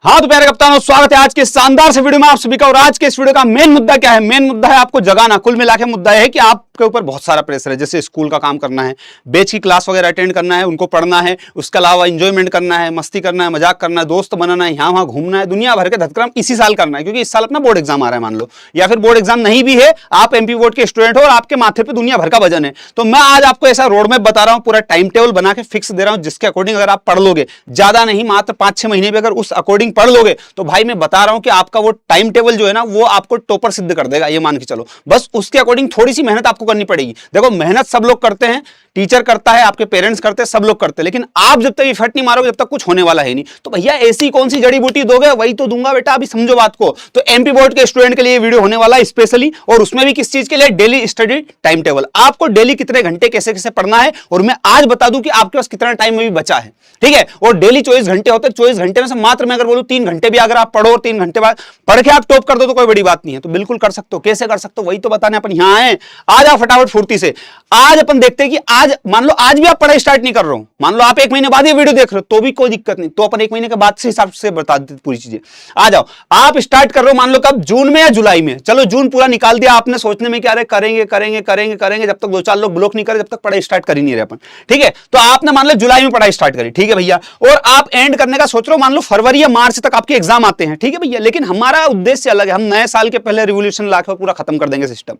हाँ तो प्यारे कप्तानों, स्वागत है आज के शानदार से वीडियो में आप सभी का। और आज के इस वीडियो का मेन मुद्दा क्या है? मेन मुद्दा है आपको जगाना। कुल मिला के मुद्दा है कि आपके ऊपर बहुत सारा प्रेशर है, जैसे स्कूल का काम करना है, बेच की क्लास वगैरह अटेंड करना है, उनको पढ़ना है, उसके अलावा इंजॉयमेंट करना है, मस्ती करना है, मजाक करना है, दोस्त बनाना है, यहाँ वहाँ घूमना है, दुनिया भर के धतक्रम इसी साल करना है, क्योंकि इस साल अपना बोर्ड एग्जाम आ रहा है मान लो, या फिर बोर्ड एग्जाम नहीं भी है, आप एमपी बोर्ड के स्टूडेंट हो और आपके माथे पे दुनिया भर का वजन है। तो मैं आज आपको ऐसा रोड मैप बता रहा हूँ, पूरा टाइम टेबल बना के फिक्स दे रहा हूँ, जिसके अकॉर्डिंग अगर आप पढ़ लोगे, ज्यादा नहीं मात्र 5-6 महीने भी अगर उस अकॉर्डिंग पढ़ लोगे तो भाई मैं बता रहा हूं कि आपका वो टाइम टेबल जो है ना वो आपको टॉपर सिद्ध कर देगा, ये मान के चलो। बस उसके अकॉर्डिंग थोड़ी सी मेहनत आपको करनी पड़ेगी। देखो मेहनत सब लोग करते हैं, टीचर करता है, आपके पेरेंट्स करते हैं, सब लोग करते हैं, लेकिन आप जब तक इफर्ट नहीं मारोगे जब तक कुछ होने वाला है नहीं। तो भैया ऐसी कौन सी जड़ी बूटी दोगे? वही तो दूंगा बेटा, अभी समझो बात को। तो एमपी बोर्ड के स्टूडेंट के लिए वीडियो होने वाला है स्पेशली, और उसमें भी किस चीज के लिए? Daily study time table. आपको डेली कितने घंटे कैसे कैसे पढ़ना है, और मैं आज बता दूं कि आपके पास कितना टाइम में भी बचा है, ठीक है। और डेली 24 घंटे होते हैं, 24 घंटे में से मात्र मैं अगर बोलूं 3 घंटे भी अगर आप पढ़ो और 3 घंटे बाद पढ़ के आप टॉप कर दो तो कोई बड़ी बात नहीं है। तो बिल्कुल कर सकते हो। कैसे कर सकते हो वही तो बताने अपन यहां आए। आज आप फटाफट फुर्ती से आज अपन देखते हैं कि आज मान लो आज भी आप पढ़ाई स्टार्ट नहीं कर रहे हो, मान लो आप 1 महीने बाद ये वीडियो देख रहे हो तो भी कोई दिक्कत नहीं, तो अपन 1 महीने के बाद से हिसाब से बता देते पूरी चीजें। आ जाओ, आप स्टार्ट कर रहे हो मान लो कब? जून में या जुलाई में। चलो जून पूरा निकाल दिया आपने, सोचने में क्या रहे करेंगे करेंगे करेंगे करेंगे, जब तक 2-4 लोग ब्लॉक नहीं करे जब तक पढ़ाई स्टार्ट कर ही नहीं रहे अपन, ठीक है। तो आपने मान लो जुलाई में पढ़ाई स्टार्ट करी, ठीक है भैया, और आप एंड करने का सोच रहे हो मान लो फरवरी या मार्च तक आपके एग्जाम आते हैं, ठीक है भैया। लेकिन हमारा उद्देश्य अलग है, हम नए साल के पहले रिवॉल्यूशन लाकर पूरा खत्म कर देंगे सिस्टम।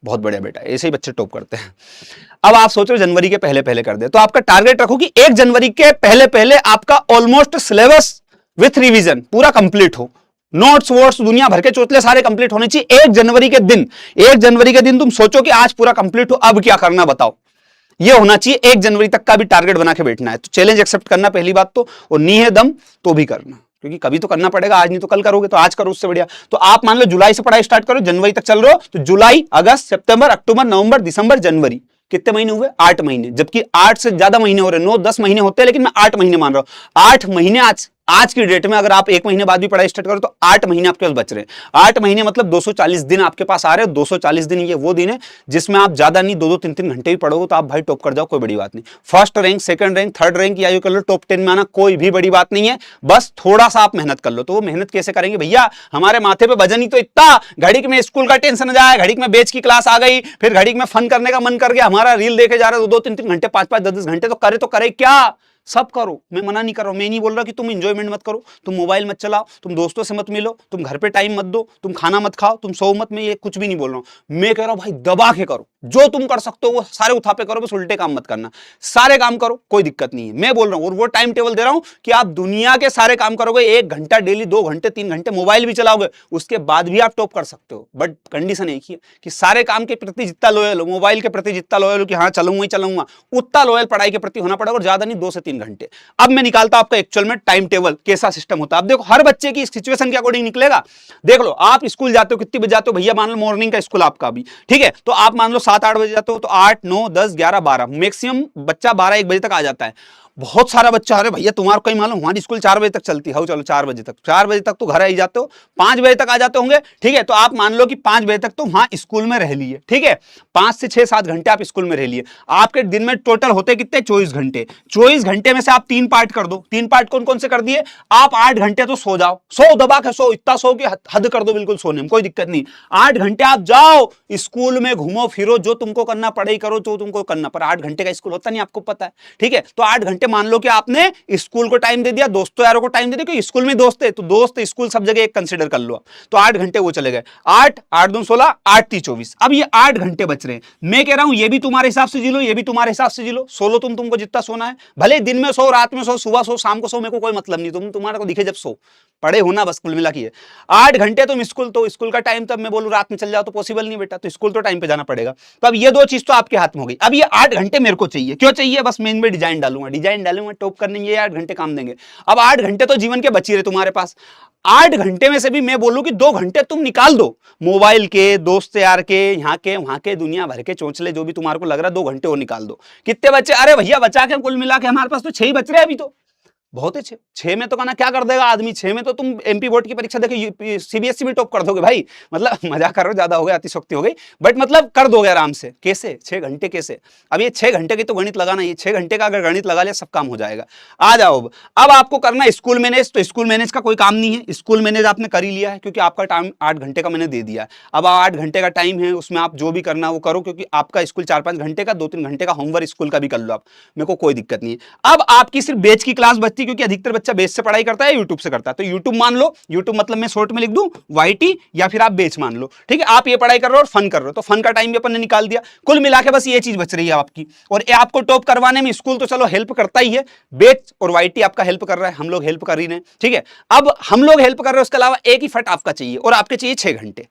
बहुत बढ़िया बेटा, ऐसे ही बच्चे टॉप करते हैं। अब आप सोच रहे हो जनवरी के पहले पहले कर दे, तो आपका टारगेट रखो कि 1 जनवरी के पहले पहले आपका ऑलमोस्ट सिलेबस विथ रिवीजन पूरा कंप्लीट हो। नोट्स वोट्स दुनिया भर के चोचले सारे कंप्लीट होने चाहिए 1 जनवरी के दिन। 1 जनवरी के दिन तुम सोचो कि आज पूरा कंप्लीट हो, अब क्या करना बताओ। ये होना चाहिए 1 जनवरी तक का भी टारगेट बना के बैठना है। तो चैलेंज एक्सेप्ट करना पहली बात तो, और नहीं है दम तो भी करना, क्योंकि कभी तो करना पड़ेगा, आज नहीं तो कल करोगे, तो आज करो उससे बढ़िया। तो आप मान लो जुलाई से पढ़ाई स्टार्ट करो, जनवरी तक चल रहे हो, तो जुलाई, अगस्त, सितंबर, अक्टूबर, नवंबर, दिसंबर, जनवरी, कितने महीने हुए? 8 महीने। जबकि 8 से ज्यादा महीने हो रहे, 9-10 महीने होते हैं, लेकिन मैं 8 महीने मान रहा हूं। 8 महीने आज की डेट में अगर आप 1 महीने बाद भी पढ़ाई स्टार्ट करो तो 8 महीने आपके पास बच रहे हैं। 8 महीने मतलब 240 दिन आपके पास आ रहे हैं। 240 दिन ये वो दिन है जिसमें आप ज्यादा नहीं 2-2, 3-3 घंटे भी पढ़ोगे तो आप भाई टॉप कर जाओ, कोई बड़ी बात नहीं। First rank, second rank, third rank या कर लो, टॉप 10 में आना कोई भी बड़ी बात नहीं है। बस थोड़ा सा आप मेहनत कर लो। तो वो मेहनत कैसे करेंगे भैया? हमारे माथे पे वजन ही तो इतना, घड़ी में स्कूल का टेंशन जाए, घड़ी में बेच की क्लास आ गई, फिर घड़ी में फन करने का मन कर गया, हमारा रील देखे जा रहे हो 2-2, 3-3 घंटे, 5-5, 10-10 घंटे, तो करे क्या? सब करो, मैं मना नहीं कर रहा हूं। मैं नहीं बोल रहा कि तुम एंजॉयमेंट मत करो, तुम मोबाइल मत चलाओ, तुम दोस्तों से मत मिलो, तुम घर पे टाइम मत दो, तुम खाना मत खाओ, तुम सो मत, में ये कुछ भी नहीं बोल रहा हूं। मैं कह रहा हूं भाई दबा के करो, जो तुम कर सकते हो वो सारे उठापे करो, बस उल्टे काम मत करना, सारे काम करो, कोई दिक्कत नहीं है। मैं बोल रहा हूं और वो टाइम टेबल दे रहा हूं कि आप दुनिया के सारे काम करोगे, 1 घंटा डेली, 2 घंटे, 3 घंटे मोबाइल भी चलाओगे, उसके बाद भी आप टॉप कर सकते हो। बट कंडीशन एक ही है कि सारे काम के प्रति जितना लॉयल हो, मोबाइल के प्रति जितना लॉयल हो कि हाँ चलूंगा ही चलूंगा, उतना लॉयल पढ़ाई के प्रति होना पड़ेगा, और ज्यादा नहीं 2 से 3 घंटे। अब मैं निकालता आपका एक्चुअल में टाइम टेबल कैसा सिस्टम होता है। अब देखो हर बच्चे की सिचुएशन के अकॉर्डिंग निकलेगा। देख लो आप स्कूल जाते हो, कितनी बजे जाते हो भैया? मान लो मॉर्निंग का स्कूल आपका भी, ठीक है, तो आप मान लो 7-8 बजे जाते हो, तो 8, 9, 10, 11, 12, मैक्सिमम बच्चा 12-1 बजे तक आ जाता है। बहुत सारा बच्चा, अरे भैया तुम्हारा कहीं मालूम हमारी स्कूल 4 बजे तक चलती है, चलो 4 बजे तक, 4 बजे तक तो घर आ ही जाते हो, 5 बजे तक आ जाते होंगे, ठीक है। तो आप मान लो कि 5 बजे तक तो वहां स्कूल में रह लिए, ठीक है। 5 से 6-7 घंटे आप स्कूल में रह लिए। आपके दिन में टोटल होते कितने? 24 घंटे। 24 घंटे में से आप 3 पार्ट कर दो। 3 पार्ट कौन कौन से कर दिए? आप 8 घंटे तो सो जाओ, सो दबा के सो, इतना सो कि हद कर दो बिल्कुल सोने में, कोई दिक्कत नहीं। 8 घंटे आप जाओ स्कूल में, घूमो फिरो, जो तुमको करना पढ़ाई करो, जो तुमको करना, पर 8 घंटे का स्कूल होता नहीं, आपको पता है, ठीक है। तो 8 घंटे मान लो कि आपने स्कूल को टाइम दे दिया, दोस्तों यारों को टाइम दे दिया, क्योंकि स्कूल में दोस्त है तो दोस्त स्कूल सब जगह एक कंसीडर कर लो। तो 8 घंटे वो चले गए। 8, 8 दूनी 16, 8 3 24। अब ये 8 घंटे बच रहे हैं। मैं कह रहा हूं ये भी तुम्हारे हिसाब से जी लो, ये भी तुम्हारे हिसाब से जी लो। सोलो तुमको जितना सोना है, भले दिन में सो, रात में सो, सुबह सो, शाम को सो, मेरे को कोई मतलब नहीं, तुम्हारे को दिखे जब सो, पढ़े होना बस, कुल मिला के 8 घंटे तुम स्कूल, तो स्कूल का टाइम तब मैं बोलूं रात में चल जाओ तो पॉसिबल नहीं बेटा, तो स्कूल तो टाइम पे जाना पड़ेगा। तो अब ये 2 चीज तो आपके हाथ में हो गई। अब ये 8 घंटे मेरे को चाहिए, क्यों चाहिए? बस मैं इनमें डिजाइन डालूंगा, टॉप करने ये 8 घंटे काम देंगे। अब 8 घंटे तो जीवन के बची रहे तुम्हारे पास। 8 घंटे में से भी मैं बोलूं कि 2 घंटे तुम निकाल दो मोबाइल के, दोस्त यार के, यहाँ के वहां के, दुनिया भर के चोंचले जो भी तुम्हारे को लग रहा है, 2 घंटे और निकाल दो। कितने बच्चे? अरे भैया बचा के कुल मिला के हमारे पास तो 6 ही बच रहे हैं अभी तो। बहुत अच्छे। 6 में तो कहना क्या कर देगा आदमी, 6 में तो तुम एमपी बोर्ड की परीक्षा देके सीबीएसई में टॉप कर दोगे भाई। मतलब मजाक कर रहे हो, ज्यादा हो गया, अतिशोक्ति हो गई, बट मतलब कर दोगे आराम से। कैसे 6 घंटे कैसे? अब ये 6 घंटे की तो गणित लगाना, ये 6 घंटे का अगर गणित लगा लिया सब काम हो जाएगा। आ जाओ अब आपको करना है स्कूल मैनेज। तो स्कूल मैनेज का कोई काम नहीं है, स्कूल मैनेज आपने कर ही लिया है क्योंकि आपका टाइम 8 घंटे का मैंने दे दिया है। अब 8 घंटे का टाइम है, उसमें आप जो भी करना वो करो, क्योंकि आपका स्कूल 4-5 घंटे का, 2-3 घंटे का होमवर्क स्कूल का भी कर लो आप, मेरे को कोई दिक्कत नहीं है। अब आपकी सिर्फ बेच की क्लास बचती है, क्योंकि अधिकतर बच्चा बेच से पढ़ाई करता है, यूट्यूब से करता है। तो यूट्यूब मान लो, यूट्यूब मतलब मैं शॉर्ट में लिख दूं वाईटी, या फिर आप बेच मान लो, ठीक है। आप ये पढ़ाई कर रहे हो और फन कर रहे हो, तो फन का टाइम भी अपन ने निकाल दिया। कुल मिला के बस ये चीज बच रही है आपकी, और ये आपको टॉप करवाने में स्कूल तो चलो हेल्प करता ही है, बेच और वाईटी आपका हेल्प कर रहा है, हम लोग हेल्प कर ही नहीं, ठीक है। अब हम लोग हेल्प कर रहे हैं, उसके अलावा एक ही फट आपका चाहिए, और आपके चाहिए 6 घंटे।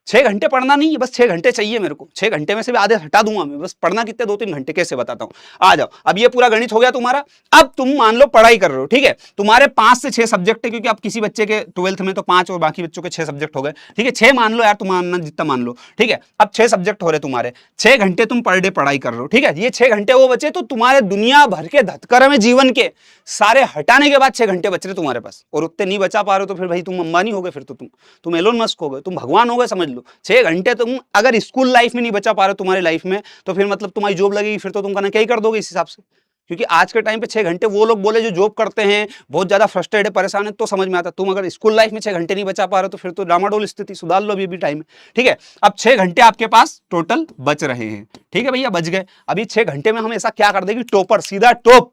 6 घंटे पढ़ना नहीं है, बस 6 घंटे चाहिए मेरे को। 6 घंटे में से भी आधे हटा दूंगा मैं, बस पढ़ना कितने 2-3 घंटे कैसे बताता हूं। आ जाओ, अब ये पूरा गणित हो गया तुम्हारा। अब तुम मान लो पढ़ाई कर रहे हो, ठीक है, तुम्हारे 5 से 6 सब्जेक्ट है, क्योंकि अब किसी बच्चे के 12th में तो 5 और बाकी बच्चों के 6 सब्जेक्ट हो गए, ठीक है। 6 मान लो यार, तुम मानना जितना मान लो, ठीक है। अब 6 सब्जेक्ट हो रहे तुम्हारे, 6 घंटे तुम पर डे पढ़ाई कर रहे हो, ठीक है। ये 6 घंटे वो बचे तो तुम्हारे दुनिया भर के धक्कर में जीवन के सारे हटाने के बाद 6 घंटे बच रहे तुम्हारे पास, और उतने नहीं बचा पा रहे हो तो फिर भाई तुम अंबानी हो गए, फिर तो तुम एलोन मस्क हो गए, तुम भगवान हो गए, समझ लो। 6 घंटे तुम अगर स्कूल लाइफ में नहीं बचा पा रहे हो तुम्हारी लाइफ में, तो फिर मतलब तुम्हारी जॉब लगेगी, फिर तो तुम कहना क्या ही कर दोगे इस हिसाब से। क्योंकि आज के टाइम पे 6 घंटे वो लोग बोले जो जॉब करते हैं, बहुत ज्यादा फ्रस्ट्रेटेड है, परेशान है, तो समझ में आता। तुम अगर स्कूल लाइफ में 6 घंटे नहीं बचा पा रहे हो तो फिर तो डामाडोल स्थिति, सुधार लो, अभी भी टाइम है, ठीक है। अब 6 घंटे आपके पास टोटल बच रहे हैं, ठीक है भैया, बच गए। अभी 6 घंटे में हम ऐसा क्या कर देंगे, टॉपर, सीधा टॉप।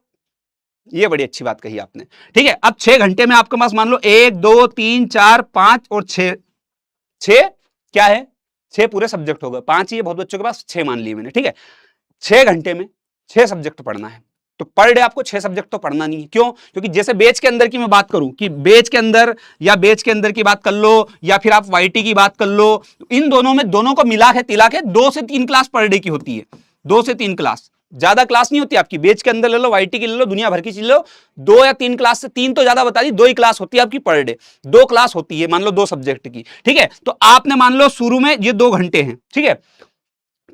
ये बड़ी अच्छी बात कही आपने, ठीक है। अब 6 घंटे में आपके पास मान लो 1 2 3 4 5 और 6 क्या है, 6 पूरे सब्जेक्ट हो गए, 5 ही है बहुत बच्चों के पास, 6 मान लिए मैंने, ठीक है। 6 घंटे में 6 सब्जेक्ट पढ़ना है, तो पर डे आपको 6 सब्जेक्ट तो पढ़ना नहीं है। क्यों? क्योंकि जैसे बेच के अंदर की मैं बात करूं कि बेच के अंदर, या बेच के अंदर की बात कर लो, या फिर आप वाईटी की बात कर लो, इन दोनों में, दोनों को मिला के तिला के 2 से 3 क्लास पर डे की होती है। 2 से 3 क्लास, ज्यादा क्लास नहीं होती आपकी। बेच के अंदर ले लो, वाईटी की ले लो, दुनिया भर की चीज लो, 2 या 3 क्लास, से 3 तो ज्यादा बता दी, 2 ही क्लास होती है आपकी पर डे। 2 क्लास होती है मान लो 2 सब्जेक्ट की, ठीक है। तो आपने मान लो शुरू में ये 2 घंटे हैं, ठीक है,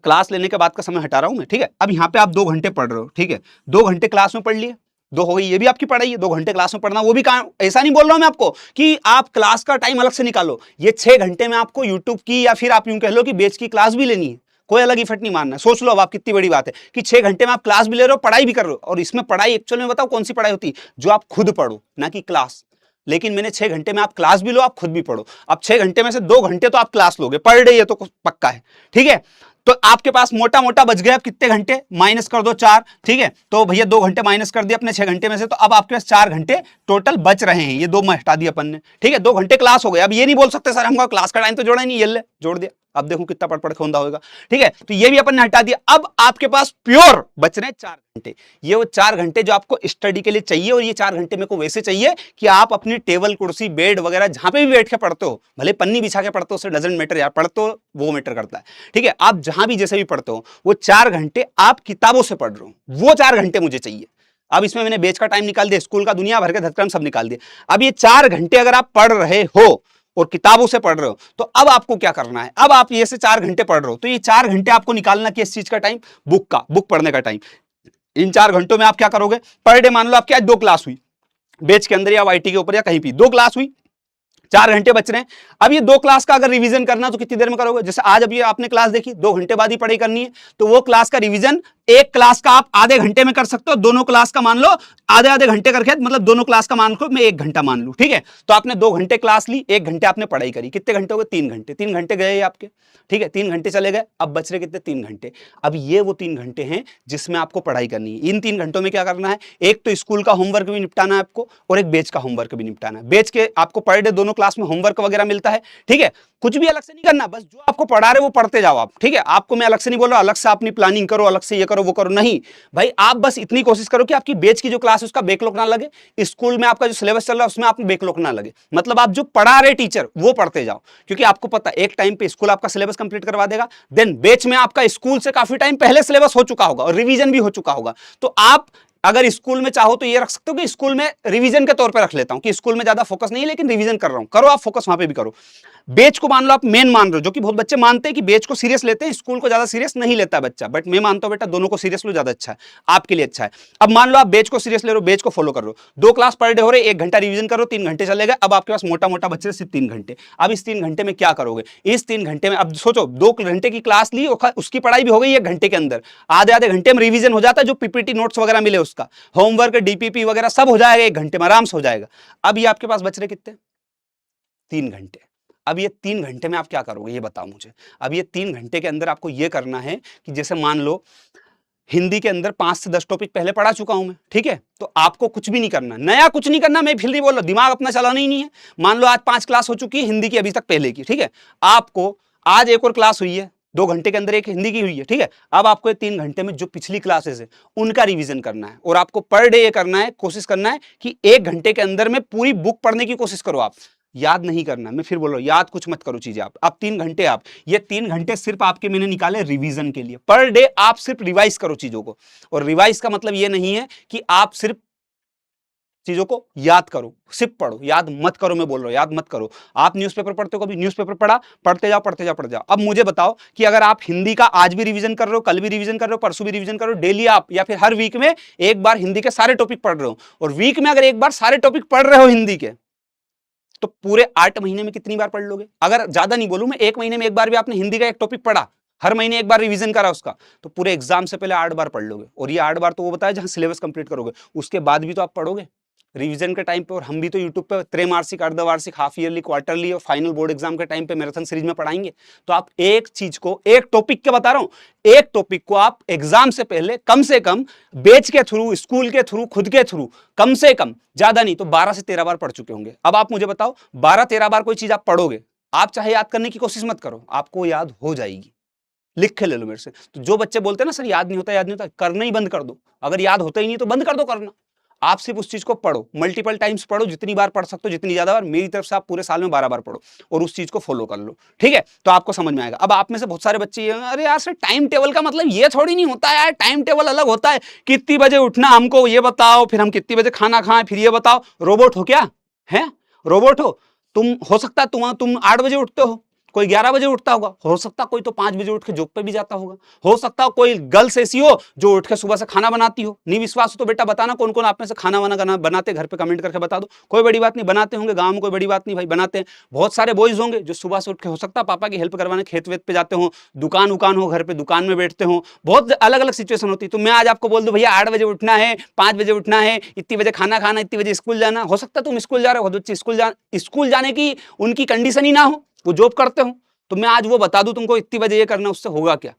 क्लास लेने के बाद का समय हटा रहा हूं मैं, ठीक है। अब यहां पे आप 2 घंटे पढ़ रहे हो, ठीक है, 2 घंटे क्लास में पढ़ लिए, 2 हो गई, ये भी आपकी पढ़ाई है। 2 घंटे क्लास में पढ़ना, वो भी काम, ऐसा नहीं बोल रहा हूं मैं आपको कि आप क्लास का टाइम अलग से निकालो। ये 6 घंटे में आपको यूट्यूब की, या फिर आप यूं कह लो कि बेच की क्लास भी लेनी है, कोई अलग इफेक्ट नहीं मानना। सोच लो अब आप, कितनी बड़ी बात है कि 6 घंटे में आप क्लास भी ले रहे हो, पढ़ाई भी कर रहे हो। और इसमें पढ़ाई एक्चुअल में बताओ कौन सी पढ़ाई होती है, जो आप खुद पढ़ो, ना कि क्लास। लेकिन मैंने 6 घंटे में आप क्लास भी लो, आप खुद भी पढ़ो। अब 6 घंटे में से 2 घंटे तो आप क्लास लोगे पर डे, ये तो पक्का है, ठीक है। तो आपके पास मोटा मोटा बच गए अब कितने घंटे, माइनस कर दो 4, ठीक है। तो भैया 2 घंटे माइनस कर दिए अपने 6 घंटे में से, तो अब आपके पास 4 घंटे टोटल बच रहे हैं। ये 2 में हटा दिए अपन ने, ठीक है। 2 घंटे क्लास हो गए। अब ये नहीं बोल सकते सर हमको क्लास का टाइम तो जोड़ा ही नहीं, ये ले जोड़ दिया, अब देखो कितना पढ़ खोंदा होगा, ठीक है। तो ये भी अपन ने हटा दिया। अब आपके पास प्योर बच रहे हैं 4 घंटे। ये वो 4 घंटे जो आपको स्टडी के लिए चाहिए, और ये 4 घंटे मेरे को वैसे चाहिए कि आप अपनी टेबल, कुर्सी, बेड वगैरह जहां पे भी बैठ के पढ़ते हो, भले पन्नी बिछा के पढ़ते हो, उससे डजंट मैटर यार, पढ़ते हो वो मैटर करता है, ठीक है। आप जहां भी जैसे भी पढ़ते हो, वो 4 घंटे आप किताबों से पढ़ रहे हो, वो 4 घंटे मुझे चाहिए। अब इसमें मैंने बेच का टाइम निकाल दिया, स्कूल का दुनिया भर के धक्कम सब निकाल दिया। अब ये 4 घंटे अगर आप पढ़ रहे हो और किताबों से पढ़ रहे हो, तो अब आपको क्या करना है। अब आप ये से 4 घंटे पढ़ रहे हो, तो ये 4 घंटे आपको निकालना किस चीज का टाइम, बुक का, बुक पढ़ने का टाइम। इन 4 घंटों में आप क्या करोगे, पर डे मान लो आपकी आज 2 क्लास हुई, बेच के अंदर या वाईटी के ऊपर या कहीं भी 2 क्लास हुई, 4 घंटे बच रहे हैं। अब ये 2 क्लास का अगर रिवीजन करना तो कितनी देर में करोगे। जैसे आज अभी आपने क्लास देखी, 2 घंटे बाद ही पढ़ाई करनी है, तो वो क्लास का रिवीजन एक क्लास का आप आधे घंटे में कर सकते हो, दोनों क्लास का मान लो आधे आधे घंटे करके, मतलब दोनों क्लास का मान लो मैं 1 घंटा मान लूं, ठीक है। तो आपने 2 घंटे क्लास ली, 1 घंटे आपने पढ़ाई करी, कितने घंटे हो गए, 3 घंटे। 3 घंटे गए आपके, ठीक है, 3 घंटे चले गए, अब बच रहे कितने, 3 घंटे। अब ये वो 3 घंटे हैं जिसमें आपको पढ़ाई करनी है। इन 3 घंटों में क्या करना है, एक तो स्कूल का होमवर्क भी निपटाना है आपको, और एक बेच का होमवर्क भी निपटाना है। बेच के आपको पर डे दोनों क्लास में होमवर्क वगैरह मिलता है, ठीक है। कुछ भी अलग से नहीं करना, बस जो आपको पढ़ा रहे वो पढ़ते जाओ आप, ठीक है। आपको मैं अलग से नहीं बोल रहा अलग से अपनी प्लानिंग करो, अलग से ये करो वो करो, नहीं भाई। आप बस इतनी कोशिश करो कि आपकी बेच की जो क्लास है उसका बैकलॉग ना लगे, स्कूल में आपका जो सिलेबस चल रहा है उसमें आपको बैकलॉग ना लगे। मतलब आप जो पढ़ा रहे टीचर वो पढ़ते जाओ, क्योंकि आपको पता एक टाइम पे स्कूल आपका सिलेबस कंप्लीट करवा देगा, देन बेच में आपका स्कूल से काफी टाइम पहले सिलेबस हो चुका होगा और रिवीजन भी हो चुका होगा। तो आप अगर स्कूल में चाहो तो ये रख सकते हो कि स्कूल में रिवीजन के तौर पे रख लेता हूं कि स्कूल में ज्यादा फोकस नहीं है लेकिन रिवीजन कर रहा हूं, करो आप फोकस वहां पे भी करो। बेच को मान लो आप मेन मान रहे हो, जो कि बहुत बच्चे मानते हैं कि बेच को सीरियस लेते हैं, स्कूल को ज्यादा सीरियस नहीं लेता है बच्चा, बट मैं मानता हूं बेटा दोनों को सीरियस लो, ज्यादा अच्छा है, आपके लिए अच्छा है। अब मान लो आप बेच को सीरियस ले रहे हो, बेच को फॉलो कर रहे हो, 2 क्लास पर डे हो रहे, 1 घंटा रिवीजन करो, 3 घंटे चलेगा। अब आपके पास मोटा मोटा बच्चे सिर्फ 3 घंटे। अब इस 3 घंटे में क्या करोगे? इस 3 घंटे में अब सोचो 2 घंटे की क्लास ली, उसकी पढ़ाई भी हो गई 1 घंटे के अंदर, आधे आधे घंटे में रिवीजन हो जाता है, जो पीपीटी नोट्स वगैरह मिले उसका, होमवर्क डीपीपी वगैरह सब हो जाएगा 1 घंटे में, आराम से हो जाएगा। अब ये आपके पास बच रहे कितने? 3 घंटे। अब ये 3 घंटे में आप क्या करोगे ये बताओ मुझे। अब ये 3 घंटे के अंदर आपको ये करना है कि जैसे मान लो हिंदी के अंदर 5 से 10 टॉपिक पहले पढ़ा चुका हूं मैं, ठीक है, तो आपको कुछ भी नहीं करना, नया कुछ नहीं करना, मैं फिर नहीं बोल रहा, दिमाग अपना चलाना ही नहीं है। मान लो आज 5 क्लास हो चुकी है हिंदी की अभी तक पहले की, ठीक है, आपको आज एक और क्लास हुई है, 2 घंटे के अंदर एक हिंदी की हुई है, ठीक है। अब आपको ये 3 घंटे में जो पिछली क्लासेस है उनका रिवीजन करना है, और आपको पर डे ये करना है, कोशिश करना है कि 1 घंटे के अंदर में पूरी बुक पढ़ने की कोशिश करो आप। याद नहीं करना, मैं फिर बोल रहा हूं, याद कुछ मत करो चीजें आप। अब 3 घंटे आप, ये 3 घंटे सिर्फ आपके मैंने निकाले रिवीजन के लिए, पर डे आप सिर्फ रिवाइज करो चीजों को। और रिवाइज का मतलब ये नहीं है कि आप सिर्फ चीजों को याद करो, सिर्फ पढ़ो, याद मत करो, मैं बोल रहा हूं याद मत करो। आप न्यूज़पेपर पढ़ते हो, कभी न्यूज़पेपर पढ़ा, पढ़ते जाओ पढ़ते जाओ पढ़ते जाओ। अब मुझे बताओ कि अगर आप हिंदी का आज भी रिवीजन कर रहे हो, कल भी रिवीजन कर रहे हो, परसों भी रिवीजन कर रहे हो, डेली आप या फिर हर वीक में एक बार हिंदी के सारे टॉपिक पढ़ रहे हो, और वीक में अगर एक बार सारे टॉपिक पढ़ रहे हो हिंदी के, तो पूरे 8 महीने में कितनी बार पढ़ लोगे? अगर ज्यादा नहीं बोलूं मैं, 1 महीने में एक बार भी आपने हिंदी का एक टॉपिक पढ़ा, हर महीने एक बार रिवीजन करा उसका, तो पूरे एग्जाम से पहले 8 बार पढ़ लोगे। और ये 8 बार तो वो बताया जहां सिलेबस कंप्लीट करोगे, उसके बाद भी तो आप पढ़ोगे रिवीजन के टाइम पे। और हम भी तो यूट्यूब पे त्रैमासिक, अर्धवार्षिक, हाफ ईयरली, क्वार्टरली और फाइनल बोर्ड एग्जाम के टाइम पे मैराथन सीरीज में पढ़ाएंगे। तो आप एक चीज को, एक टॉपिक के बता रहा हूं, एक टॉपिक को आप एग्जाम से पहले कम से कम बैच के थ्रू, स्कूल के थ्रू, खुद के थ्रू, कम से कम, ज्यादा नहीं तो 12 से 13 बार पढ़ चुके होंगे। अब आप मुझे बताओ 12-13 बार कोई चीज आप पढ़ोगे, आप चाहे याद करने की कोशिश मत करो, आपको याद हो जाएगी। लिख के ले लो मेरे से। तो जो बच्चे बोलते हैं ना सर याद नहीं होता, याद नहीं होता, करना ही बंद कर दो। अगर याद होता ही नहीं तो बंद कर दो करना। आप सिर्फ उस चीज को पढ़ो, मल्टीपल टाइम्स पढ़ो, जितनी बार पढ़ सकते हो, जितनी ज्यादा बार। मेरी तरफ से आप पूरे साल में 12 बार पढ़ो और उस चीज को फॉलो कर लो, ठीक है, तो आपको समझ में आएगा। अब आप में से बहुत सारे बच्चे ये, अरे यार सर टाइम टेबल का मतलब ये थोड़ी नहीं होता यार, टाइम टेबल अलग होता है, कितनी बजे उठना हमको ये बताओ, फिर हम कितनी बजे खाना खाएं, फिर ये बताओ। रोबोट हो क्या? है रोबोट हो तुम? हो सकता है तुम 8 बजे उठते हो, कोई 11 बजे उठता होगा, हो सकता कोई तो 5 बजे उठ के जॉब पे भी जाता होगा, हो सकता कोई गर्ल्स ऐसी हो जो उठ के सुबह से खाना बनाती हो। नहीं विश्वास हो तो बेटा बताना कौन कौन आप में से खाना वाना बनाते, घर पे कमेंट करके बता दो। कोई बड़ी बात नहीं, बनाते होंगे, गांव में कोई बड़ी बात नहीं भाई, बनाते हैं। बहुत सारे बॉयज होंगे जो सुबह से उठ के, हो सकता पापा की हेल्प करवाने खेत वेत पे जाते हो, दुकान उकान हो घर पे, दुकान में बैठते हो, बहुत अलग अलग सिचुएशन होती है। तो मैं आज आपको बोल दूं भैया 8 बजे उठना है, 5 बजे उठना है, इतनी बजे खाना खाना, इतनी बजे स्कूल जाना, हो सकता तुम स्कूल जा रहे हो, बच्चे स्कूल जाने की उनकी कंडीशन ही ना हो, वो जॉब करते हो, तो मैं आज वो बता दूं तुमको इतनी बजे ये करना, उससे होगा क्या?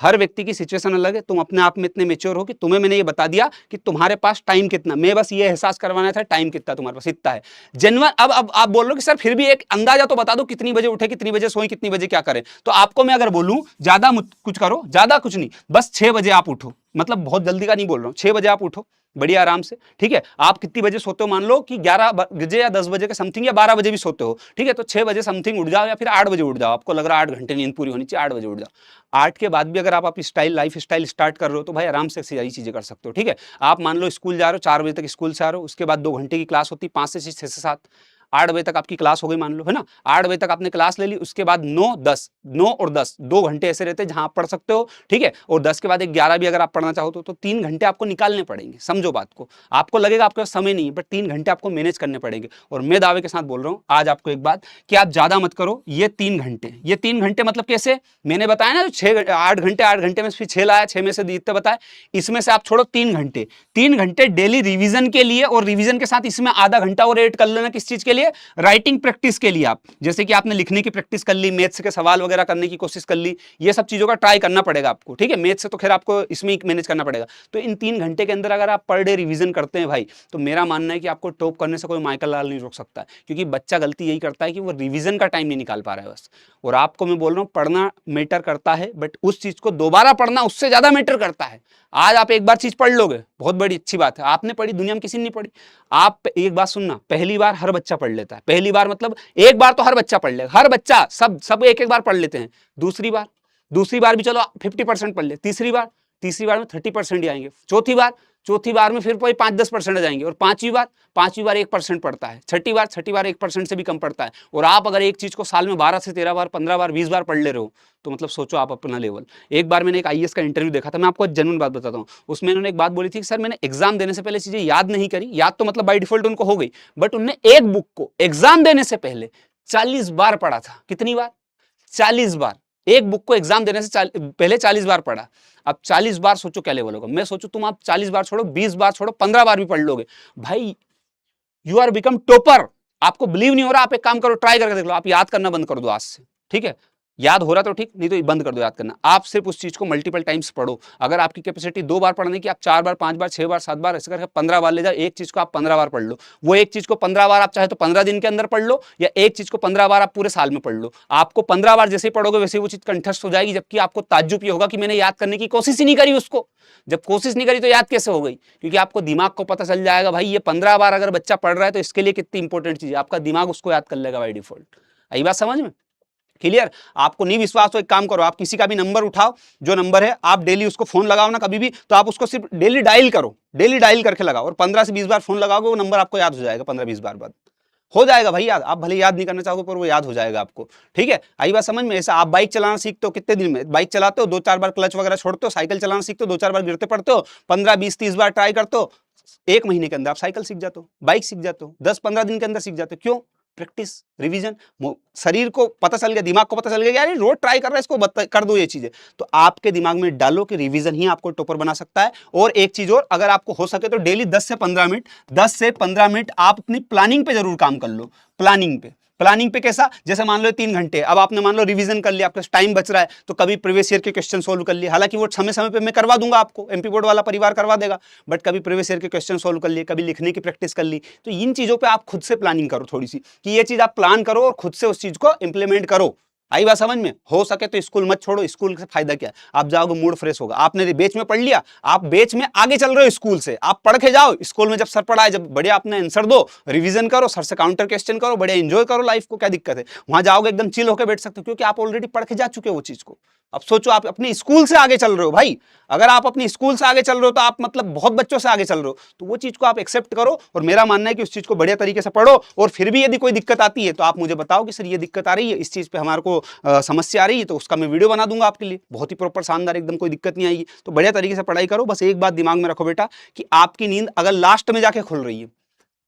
हर व्यक्ति की सिचुएशन अलग है। तुम अपने आप में इतने मेच्योर हो कि तुम्हें मैंने ये बता दिया कि तुम्हारे पास टाइम कितना, मैं बस ये एहसास करवाना था टाइम कितना तुम्हारे पास, इतना है जेन्युइन। अब आप बोल रहे हो कि सर फिर भी एक अंदाजा तो बता दो, कितनी बजे उठे, कितनी बजे सोए, कितनी बजे क्या करें। तो आपको मैं अगर बोलूं ज्यादा कुछ करो, ज्यादा कुछ नहीं, बस 6 बजे आप उठो, मतलब बहुत जल्दी का नहीं बोल रहा हूं, 6 बजे आप उठो बढ़िया आराम से, ठीक है। आप कितनी बजे सोते हो? मान लो कि 11 बजे या 10 बजे के समथिंग या 12 बजे भी सोते हो, ठीक है, तो 6 बजे समथिंग उठ जाओ या फिर 8 बजे उठ जाओ। आपको लग रहा है 8 घंटे नींद पूरी होनी चाहिए, 8 बजे उठ जाओ। 8 के बाद भी अगर आप लाइफ स्टाइल स्टार्ट कर रहे हो तो भाई आराम से यही चीजें कर सकते हो, ठीक है। आप मान लो स्कूल जा रहे हो, 4 बजे तक स्कूल से आ रहे हो, उसके बाद 2 घंटे की क्लास होती है, 5 से 6 से 7, 8 बजे तक आपकी क्लास हो गई मान लो, है ना। 8 बजे तक आपने क्लास ले ली, उसके बाद 9 और 10 2 घंटे ऐसे रहते हैं जहां आप पढ़ सकते हो, ठीक है। और 10 के बाद 11 भी अगर आप पढ़ना चाहो तो 3 घंटे आपको निकालने पड़ेंगे। समझो बात को, आपको लगेगा आपके पास समय नहीं है, बट 3 घंटे आपको मैनेज करने पड़ेंगे। और मैं दावे के साथ बोल रहा हूं आज आपको एक बात कि आप ज्यादा मत करो, ये 3 घंटे मतलब कैसे? मैंने बताया ना 8 घंटे में फिर 6 लाया, 6 में से जितने बताए, इसमें से आप छोड़ो 3 घंटे डेली रिवीजन के लिए, और रिवीजन के साथ इसमें आधा घंटा और ऐड कर लेना किस चीज के लिए? राइटिंग प्रैक्टिस के लिए। आप जैसे कि आपने लिखने की प्रैक्टिस कर ली, मैथ्स के सवाल वगैरह करने की कोशिश कर ली, ये सब चीजों का ट्राई करना पड़ेगा आपको, ठीक है। मैथ्स से तो खैर आपको इसमें ही मैनेज करना पड़ेगा। तो इन 3 घंटे के अंदर अगर आप पर डे रिवीजन करते हैं भाई, तो मेरा मानना है कि आपको टॉप करने से कोई माइकल लाल नहीं रोक सकता है, क्योंकि बच्चा गलती यही करता है कि वो रिवीजन का टाइम नहीं निकाल पा रहा है बस। और आपको मैं बोल रहा हूँ पढ़ना मैटर करता है, बट उस चीज को दोबारा पढ़ना उससे ज्यादा मैटर करता है। आज आप एक बार चीज पढ़ लोगे, बहुत बड़ी अच्छी बात है, आपने पढ़ी, दुनिया में किसी ने नहीं पढ़ी। आप एक बात सुनना, पहली बार हर बच्चा पढ़ लेता है, पहली बार मतलब एक बार तो हर बच्चा पढ़ लेगा, हर बच्चा सब एक पढ़ लेते हैं। दूसरी बार भी चलो 50% पढ़ ले, तीसरी बार में 30% ही आएंगे, चौथी बार में फिर वही 5-10% आ जाएंगे, और पांचवी बार 1% पड़ता है, छठी बार 1% से भी कम पड़ता है। और आप अगर एक चीज को साल में 12 से 13 बार, 15 बार, 20 बार पढ़ ले रहे हो, तो मतलब सोचो आप अपना लेवल। एक बार मैंने एक आईएएस का इंटरव्यू देखा था, मैं आपको जेन्युइन बात बताता हूँ, उसमें उन्होंने एक बात बोली थी कि सर मैंने एग्जाम देने से पहले चीजें याद नहीं करी, याद तो मतलब बाय डिफॉल्ट उनको हो गई, बट उनने एक बुक को एग्जाम देने से पहले 40 बार पढ़ा था। कितनी बार? 40 बार। एक बुक को एग्जाम देने से पहले 40 बार पढ़ा। अब 40 बार सोचो क्या लेवल होगा। मैं सोचू तुम आप 40 बार छोड़ो, 20 बार छोड़ो, 15 बार भी पढ़ लोगे भाई, यू आर बिकम टॉपर। आपको बिलीव नहीं हो रहा, आप एक काम करो, ट्राई करके देख लो, आप याद करना बंद कर दो आज से, ठीक है? याद हो रहा तो ठीक, नहीं तो बंद कर दो याद करना। आप सिर्फ उस चीज को मल्टीपल टाइम्स पढ़ो। अगर आपकी कैपेसिटी 2 बार पढ़ने की, आप 4 बार, 5 बार, 6 बार, 7 बार, ऐसे करके 15 बार ले जाओ। एक चीज को आप 15 बार पढ़ लो। वो एक चीज को 15 बार आप चाहे तो 15 दिन के अंदर पढ़ लो, या एक चीज को 15 बार आप पूरे साल में पढ़ लो। आपको 15 बार जैसे ही पढ़ोगे वैसे वो चीज कंठस्थ हो जाएगी, जबकि आपको ताज्जुब ये होगा कि मैंने याद करने की कोशिश ही नहीं करी उसको। जब कोशिश नहीं करी तो याद कैसे हो गई? क्योंकि आपको दिमाग को पता चल जाएगा भाई ये 15 बार अगर बच्चा पढ़ रहा है तो इसके लिए कितनी इंपॉर्टेंट चीज है, आपका दिमाग उसको याद कर लेगा बाय डिफॉल्ट। आई बात समझ में? क्लियर? आपको नहीं विश्वास तो एक काम करो, आप किसी का भी नंबर उठाओ, जो नंबर है आप डेली उसको फोन लगाओ ना कभी भी, तो आप उसको सिर्फ डेली डायल करो, डेली डायल करके लगाओ, और 15 से 20 बार फोन लगाओगे, वो नंबर आपको याद हो जाएगा। 15-20 बार बाद हो जाएगा भाई याद। आप भले याद नहीं करना चाहोगे पर वो याद हो जाएगा आपको, ठीक है? आई बात समझ में? ऐसा आप बाइक चलाना सीखते हो, कितने दिन में बाइक चलाते हो? 2-4 बार क्लच वगैरह छोड़ते हो। साइकिल चलाना सीखते हो, 2-4 बार गिरते पड़ते हो, 15-20-30 बार ट्राई करते हो, 1 महीने के अंदर आप साइकिल सीख जाते हो, बाइक सीख जाते हो, 10-15 दिन के अंदर सीख जाते हो। क्यों? Practice, revision. शरीर को पता चल गया, दिमाग को पता चल गया यार ये रोज ट्राई कर रहा है, इसको कर दो ये चीजें, तो आपके दिमाग में डालो कि रिवीजन ही आपको टॉपर बना सकता है। और एक चीज और, अगर आपको हो सके तो डेली 10 से 15 मिनट आप अपनी प्लानिंग पे जरूर काम कर लो। प्लानिंग पे कैसा? जैसे मान लो 3 घंटे, अब आपने मान लो रिवीजन कर लिया, आपका टाइम बच रहा है, तो कभी प्रीवियस ईयर के क्वेश्चन सोल्व कर लिए। हालांकि वो समय समय पे मैं करवा दूंगा आपको, एमपी बोर्ड वाला परिवार करवा देगा, बट कभी प्रीवियस ईयर के क्वेश्चन सोल्व कर लिए, कभी लिखने की प्रैक्टिस कर ली। तो इन चीजों पे आप खुद से प्लानिंग करो थोड़ी सी, कि ये चीज आप प्लान करो और खुद से उस चीज को इंप्लीमेंट करो। आई बात समझ में? हो सके तो स्कूल मत छोड़ो। स्कूल से फायदा क्या है? आप जाओगे, मूड फ्रेश होगा। आपने बेच में पढ़ लिया, आप बेच में आगे चल रहे हो स्कूल से, आप पढ़ के जाओ। स्कूल में जब सर पढ़ाए, जब बढ़िया आपने आंसर दो, रिवीजन करो, सर से काउंटर क्वेश्चन करो, बढ़िया एंजॉय करो लाइफ को। क्या दिक्कत है? वहां जाओगे एकदम चिल होकर बैठ सकते हो, क्योंकि आप ऑलरेडी पढ़ के जा चुके हो वो चीज को। अब सोचो आप अपने स्कूल से आगे चल रहे हो भाई। अगर आप अपनी स्कूल से आगे चल रहे हो तो आप मतलब बहुत बच्चों से आगे चल रहे हो, तो वो चीज को आप एक्सेप्ट करो। और मेरा मानना है कि उस चीज को बढ़िया तरीके से पढ़ो, और फिर भी यदि कोई दिक्कत आती है तो आप मुझे बताओ कि सर ये दिक्कत आ रही है, इस चीज पे हमारे को समस्या आ रही है, तो उसका मैं वीडियो बना दूंगा आपके लिए, बहुत ही प्रॉपर, शानदार, एकदम कोई दिक्कत नहीं आएगी। तो बढ़िया तरीके से पढ़ाई करो। बस एक बात दिमाग में रखो बेटा, कि आपकी नींद अगर लास्ट में जाके खुल रही है,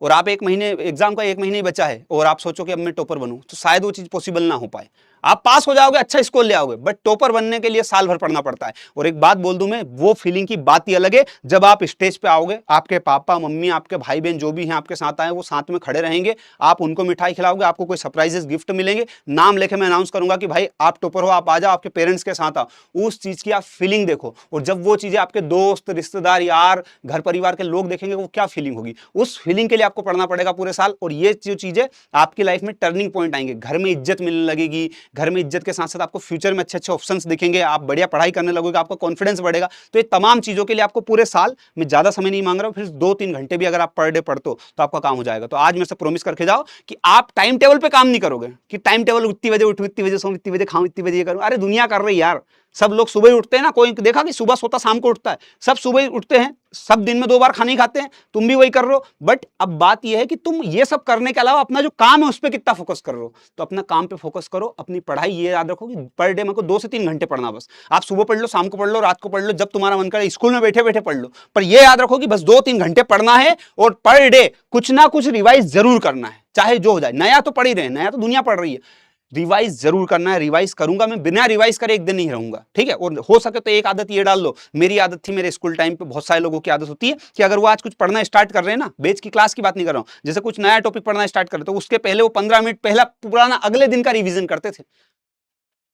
और आप 1 महीने, एग्जाम का 1 महीने ही बचा है, और आप सोचो कि अब मैं टॉपर बनूं, तो शायद वो चीज पॉसिबल ना हो पाए। आप पास हो जाओगे, अच्छा स्कोर ले आओगे, बट टॉपर बनने के लिए साल भर पढ़ना पड़ता है। और एक बात बोल दूं मैं, वो फीलिंग की बात ही अलग है जब आप स्टेज पे आओगे, आपके पापा मम्मी, आपके भाई बहन जो भी हैं आपके साथ आए, वो साथ में खड़े रहेंगे, आप उनको मिठाई खिलाओगे, आपको कोई सरप्राइजेस गिफ्ट मिलेंगे, नाम लेके मैं अनाउंस करूंगा कि भाई आप टॉपर हो, आप आ जाओ, आपके पेरेंट्स के साथ आओ। उस चीज की आप फीलिंग देखो, और जब वो चीजें आपके दोस्त, रिश्तेदार, यार, घर परिवार के लोग देखेंगे, वो क्या फीलिंग होगी। उस फीलिंग के लिए आपको पढ़ना पड़ेगा पूरे साल। और ये जो चीजें आपकी लाइफ में टर्निंग पॉइंट आएंगे, घर में इज्जत मिलने लगेगी, घर में इज्जत के साथ साथ आपको फ्यूचर में अच्छे अच्छे ऑप्शंस दिखेंगे, आप बढ़िया पढ़ाई करने लगोगे, आपका कॉन्फिडेंस बढ़ेगा। तो ये तमाम चीजों के लिए आपको पूरे साल में ज्यादा समय नहीं मांग रहा हूं, फिर 2-3 घंटे भी अगर आप पर डे पढ़ते हो तो आपका काम हो जाएगा। तो आज मेरे से प्रॉमिस करके जाओ कि आप टाइम टेबल पे काम नहीं करोगे, कि टाइम टेबल इतनी बजे उठूं, इतनी बजे सोऊं, इतनी बजे खाऊं, इतनी बजे ये करूं। अरे दुनिया कर रही है यार, सब लोग सुबह ही उठते हैं ना, कोई देखा कि सुबह सोता शाम को उठता है? सब सुबह ही उठते हैं, सब दिन में 2 बार खाना ही खाते हैं, तुम भी वही कर रहे हो। बट अब बात यह है कि तुम ये सब करने के अलावा अपना जो काम है उस पर कितना फोकस कर रहे हो। तो अपना काम पे फोकस करो, अपनी पढ़ाई ये याद रखो कि पर डे मेरे को 2 से 3 घंटे पढ़ना। बस आप सुबह पढ़ लो, शाम को पढ़ लो, रात को पढ़ लो, जब तुम्हारा मन करे, स्कूल में बैठे बैठे पढ़ लो, पर ये याद रखो कि बस 2-3 घंटे पढ़ना है, और पर डे कुछ ना कुछ रिवाइज जरूर करना है, चाहे जो हो जाए। नया तो पढ़ ही रहे, नया तो दुनिया पढ़ रही है, रिवाइज जरूर करना है। रिवाइज करूंगा मैं, बिना रिवाइज करे एक दिन नहीं रहूंगा, ठीक है? और हो सके तो एक आदत ये डाल लो, मेरी आदत थी मेरे स्कूल टाइम पे, बहुत सारे लोगों की आदत होती है कि अगर वो आज कुछ पढ़ना स्टार्ट कर रहे हैं ना, बेच की क्लास की बात नहीं कर रहा हूं, जैसे कुछ नया टॉपिक पढ़ना स्टार्ट कर रहे तो उसके पहले वो 15 मिनट पहला पुराना अगले दिन का रिविजन करते थे।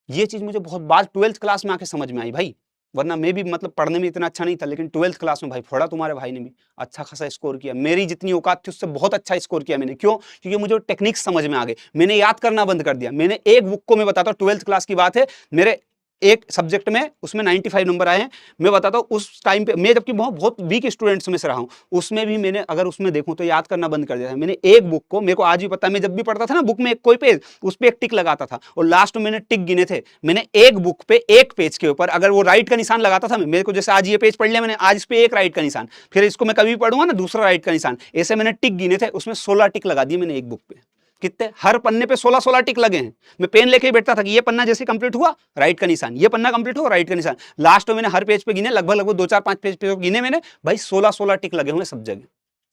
ये चीज मुझे बहुत बात 12th क्लास में आके समझ में आई भाई, वरना मैं भी मतलब पढ़ने में इतना अच्छा नहीं था, लेकिन 12th क्लास में भाई फोड़ा तुम्हारे भाई ने भी अच्छा खासा स्कोर किया। मेरी जितनी औकात थी उससे बहुत अच्छा स्कोर किया मैंने। क्यों? क्योंकि मुझे टेक्निक्स समझ में आ गए, मैंने याद करना बंद कर दिया। मैंने एक बुक को, मैं बताता हूँ, 12th क्लास की बात है, मेरे एक सब्जेक्ट में उसमें 95 नंबर आए हैं। मैं बताता हूँ उस टाइम पे मैं जबकि बहुत वीक स्टूडेंट्स में से रहा हूँ, उसमें भी मैंने अगर उसमें देखूं तो याद करना बंद कर दिया था। मैंने एक बुक को, मेरे को आज भी पता है, मैं जब भी पढ़ता था ना बुक में एक कोई पेज, उस पर एक टिक लगाता था और लास्ट में मैंने टिक गिने थे। मैंने एक बुक पे एक पेज के ऊपर अगर वो राइट का निशान लगाता था, मेरे को जैसे आज ये पेज पढ़ लिया मैंने, आज इस पे एक राइट का निशान, फिर इसको मैं कभी पढ़ूंगा ना दूसरा राइट का निशान, ऐसे मैंने टिक गिने थे, उसमें 16 टिक लगा दिए मैंने एक बुक पे। कितने, हर पन्ने पे 16-16 टिक लगे हैं। मैं पेन लेके ही बैठता था कि ये पन्ना जैसे कंप्लीट हुआ राइट का निशान, ये पन्ना कंप्लीट हुआ राइट का निशान। लास्ट में मैंने हर पेज पे गिने, लगभग 2-4-5 पेज पे गिने मैंने, भाई 16-16 टिक लगे हुए सब जगह,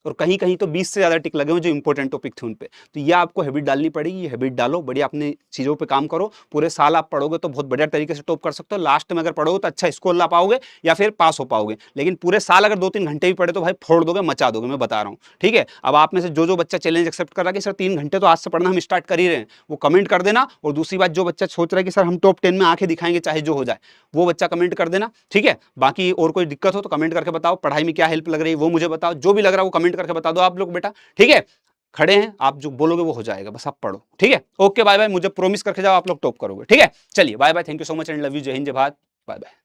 और कहीं कहीं तो 20 से ज्यादा टिक लगे हुए जो इंपॉर्टेंट टॉपिक थे उन पे। तो ये आपको हैबिट डालनी पड़ेगी, ये हैबिट डालो, बढ़िया अपनी चीजों पे काम करो, पूरे साल आप पढ़ोगे तो बहुत बढ़िया तरीके से टॉप कर सकते हो। लास्ट में अगर पढ़ोगे तो अच्छा स्कोर ला पाओगे या फिर पास हो पाओगे, लेकिन पूरे साल अगर 2-3 घंटे भी पढ़े तो भाई फोड़ दोगे, मचा दोगे, मैं बता रहा हूँ। ठीक है, अब आप में से जो बच्चा चैलेंज एक्सेप्ट कर रहा है कि सर 3 घंटे तो आज से पढ़ना हम स्टार्ट कर ही रहे हैं, वो कमेंट कर देना। और दूसरी बात, जो बच्चा सोच रहा है कि सर हम टॉप 10 में आके दिखाएंगे चाहे जो हो जाए, वो बच्चा कमेंट कर देना। ठीक है, बाकी और कोई दिक्कत हो तो कमेंट करके बताओ, पढ़ाई में क्या हेल्प लग रही है वो मुझे बताओ, जो भी लग रहा है वो कमेंट करके बता दो आप लोग बेटा। ठीक है, खड़े हैं, आप जो बोलोगे वो हो जाएगा, बस आप पढ़ो। ठीक है, ओके बाय बाय, मुझे प्रॉमिस करके जाओ आप लोग टॉप करोगे। ठीक है, चलिए bye bye, thank you so much and love you, जय हिंद जय भारत, बाय बाय।